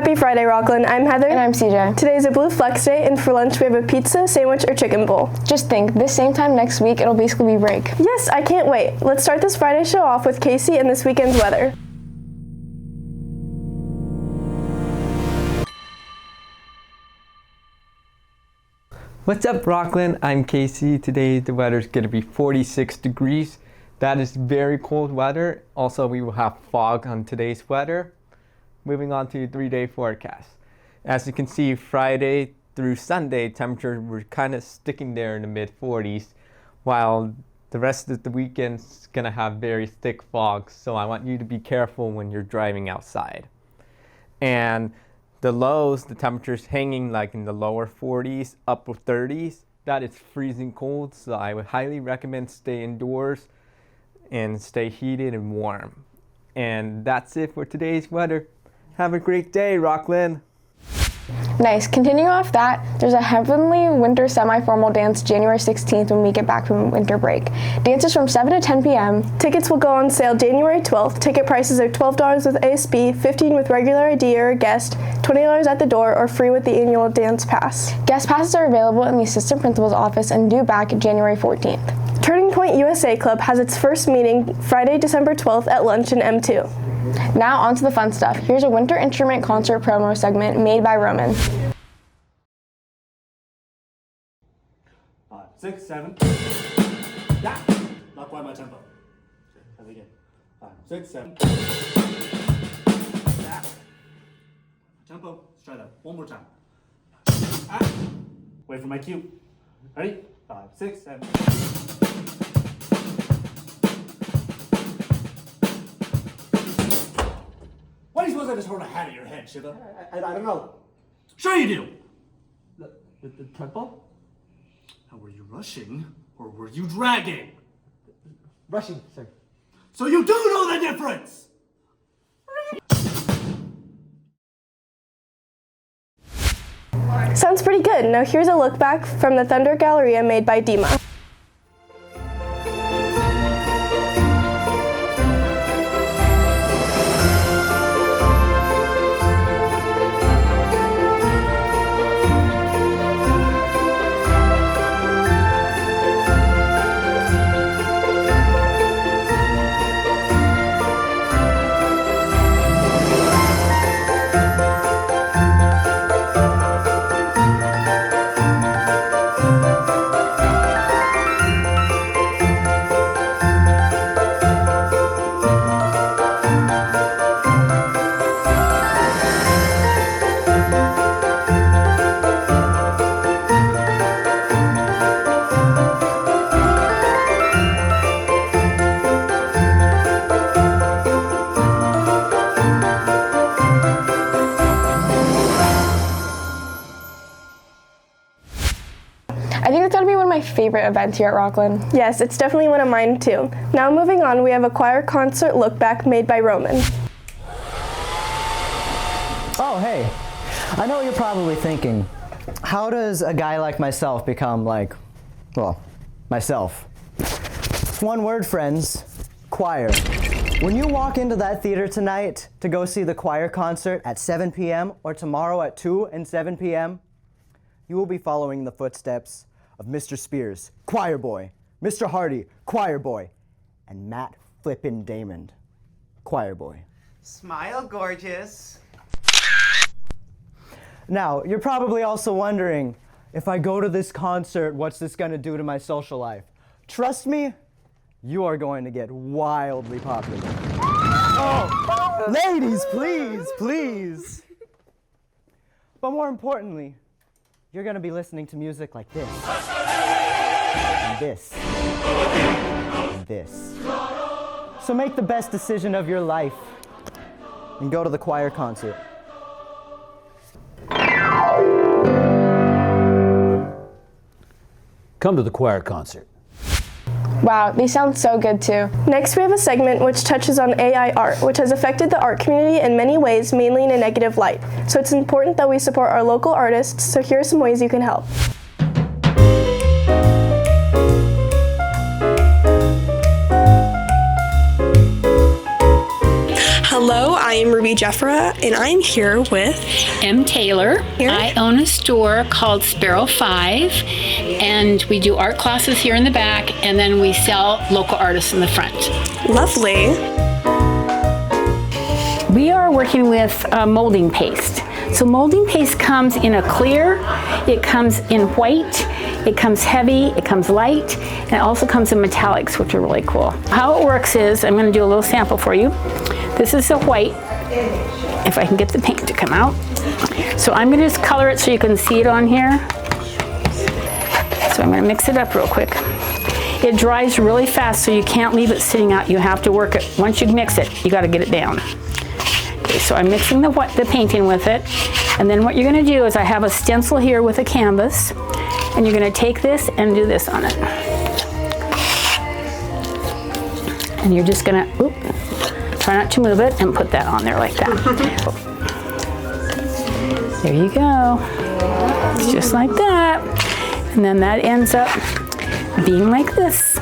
Happy Friday, Rockland. I'm Heather. And I'm CJ. Today's a Blue Flex Day, and for lunch we have a pizza, sandwich, or chicken bowl. Just think, this same time next week, it'll basically be break. Yes, I can't wait. Let's start this Friday show off with Casey and this weekend's weather. What's up, Rockland? I'm Casey. Today the weather's going to be 46 degrees. That is very cold weather. Also, we will have fog on today's weather. Moving on to 3-day forecast. As you can see, Friday through Sunday, temperatures were kind of sticking there in the mid-40s, while the rest of the weekend's going to have very thick fog. So I want you to be careful when you're driving outside. And the lows, the temperatures hanging like in the lower 40s, upper 30s. That is freezing cold, so I would highly recommend stay indoors and stay heated and warm. And that's it for today's weather. Have a great day, Rockland. Nice. Continuing off that, there's a Heavenly Winter Semi-Formal Dance January 16th when we get back from winter break. Dances from 7 to 10 p.m. Tickets will go on sale January 12th. Ticket prices are $12 with ASB, $15 with regular ID or a guest, $20 at the door, or free with the annual dance pass. Guest passes are available in the assistant principal's office and due back January 14th. Turning Point USA Club has its first meeting Friday, December 12th at lunch in M2. Now on to the fun stuff. Here's a winter instrument concert promo segment made by Roman. 5, 6, 7. Yeah. Not quite my tempo. Try it again. 5, 6, 7. Yeah. Tempo. Let's try that one more time. Ah. Wait for my cue. Ready? 5, 6, 7. Why do you suppose I just hold a hat at your head, Shiva? I don't know. Sure you do! The tempo? Now, were you rushing or were you dragging? Rushing, sir. So you do know the difference! Sounds pretty good. Now here's a look back from the Thunder Galleria made by Dima. I think it's gotta be one of my favorite events here at Rockland. Yes, it's definitely one of mine too. Now moving on, we have a choir concert look back made by Roman. Oh, hey. I know what you're probably thinking. How does a guy like myself become myself? One word, friends. Choir. When you walk into that theater tonight to go see the choir concert at 7 p.m. or tomorrow at 2 and 7 p.m., you will be following the footsteps of Mr. Spears, choir boy, Mr. Hardy, choir boy, and Matt Flippin' Damon, choir boy. Smile, gorgeous. Now, you're probably also wondering, if I go to this concert, what's this gonna do to my social life? Trust me, you are going to get wildly popular. Oh, ladies, please, please. But more importantly, you're gonna be listening to music like this, and this, and this. So make the best decision of your life and go to the choir concert. Come to the choir concert. Wow, they sound so good too. Next, we have a segment which touches on AI art, which has affected the art community in many ways, mainly in a negative light. So it's important that we support our local artists, so here are some ways you can help. Hello, I am Ruby Jeffra, and I'm here with M. Taylor. Here. I own a store called Sparrow 5, and we do art classes here in the back, and then we sell local artists in the front. Lovely. We are working with molding paste. So molding paste comes in a clear, it comes in white, it comes heavy, it comes light, and it also comes in metallics, which are really cool. How it works is, I'm going to do a little sample for you. This is a white, if I can get the paint to come out. So I'm going to just color it so you can see it on here. So I'm going to mix it up real quick. It dries really fast, so you can't leave it sitting out. You have to work it. Once you mix it, you got to get it down. Okay, so I'm mixing the painting with it, and then what you're going to do is I have a stencil here with a canvas, and you're going to take this and do this on it. And you're just going to, try not to move it, and put that on there like that. There you go. It's just like that. And then that ends up being like this.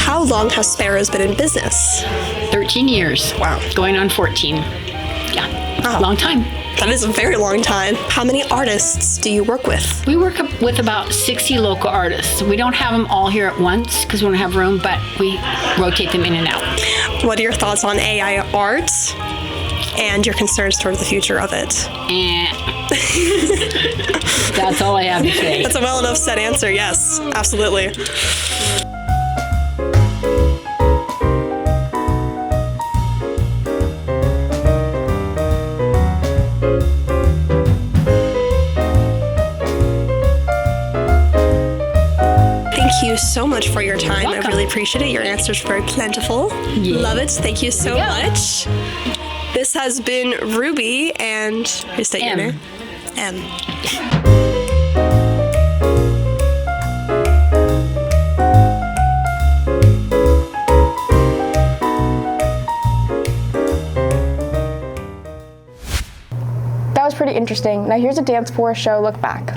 How long has Sparrows been in business? 13 years. Wow. Going on 14. Yeah, Wow. long time. That is a very long time. How many artists do you work with? We work with about 60 local artists. We don't have them all here at once because we don't have room, but we rotate them in and out. What are your thoughts on AI art and your concerns toward the future of it? That's all I have to say. That's a well enough said answer, yes, absolutely. Thank you so much for your time. welcome. I really appreciate it. Your answers were very plentiful. Yeah. Love it. Thank you so Yeah. much. This has been Ruby and who's that your M. name? M. That was pretty interesting. Now here's a Dance Force show look back.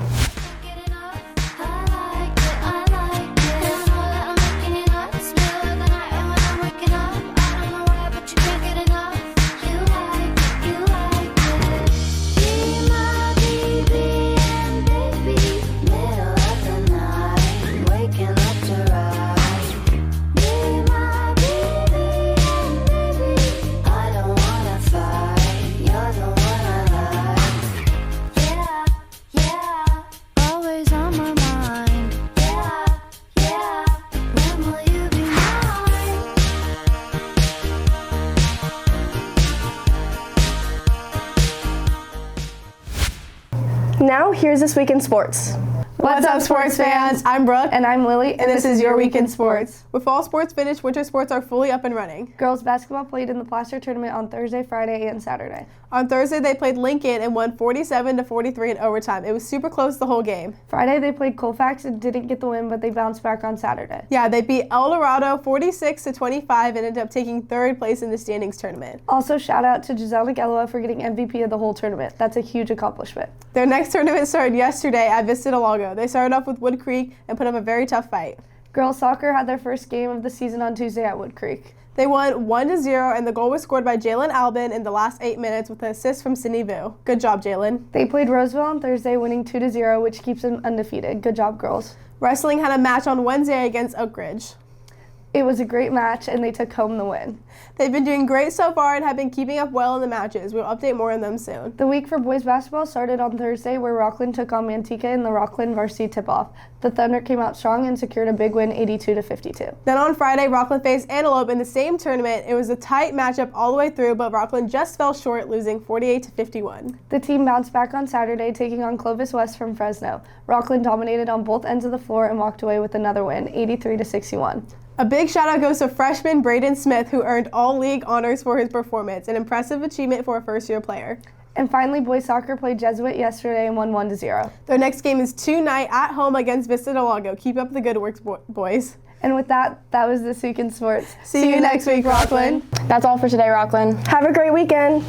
Now, here's This Week in Sports. What's up, sports fans? I'm Brooke. And I'm Lily, And this is Your Week in Sports. With fall sports finished, winter sports are fully up and running. Girls basketball played in the Placer tournament on Thursday, Friday, and Saturday. On Thursday, they played Lincoln and won 47-43 in overtime. It was super close the whole game. Friday, they played Colfax and didn't get the win, but they bounced back on Saturday. Yeah, they beat El Dorado 46-25 and ended up taking third place in the standings tournament. Also, shout out to Giselle Ngelloa for getting MVP of the whole tournament. That's a huge accomplishment. Their next tournament started yesterday at Vista Del Lago. They started off with Wood Creek and put up a very tough fight. Girls soccer had their first game of the season on Tuesday at Wood Creek. They won 1-0, and the goal was scored by Jalen Albin in the last 8 minutes with an assist from Sydney Vu. Good job, Jalen. They played Roseville on Thursday, winning 2-0, which keeps them undefeated. Good job, girls. Wrestling had a match on Wednesday against Oak Ridge. It was a great match, and they took home the win. They've been doing great so far and have been keeping up well in the matches. We'll update more on them soon. The week for boys basketball started on Thursday, where Rockland took on Manteca in the Rockland varsity tip-off. The Thunder came out strong and secured a big win, 82-52. Then on Friday, Rockland faced Antelope in the same tournament. It was a tight matchup all the way through, but Rockland just fell short, losing 48-51. The team bounced back on Saturday, taking on Clovis West from Fresno. Rockland dominated on both ends of the floor and walked away with another win, 83-61. A big shout out goes to freshman Braden Smith, who earned all league honors for his performance, an impressive achievement for a first-year player. And finally, boys soccer played Jesuit yesterday and won 1-0. Their next game is tonight at home against Vista Del Lago. Keep up the good work, boys. And with that, that was This Week in Sports. See you next week, Rockland. That's all for today, Rockland. Have a great weekend.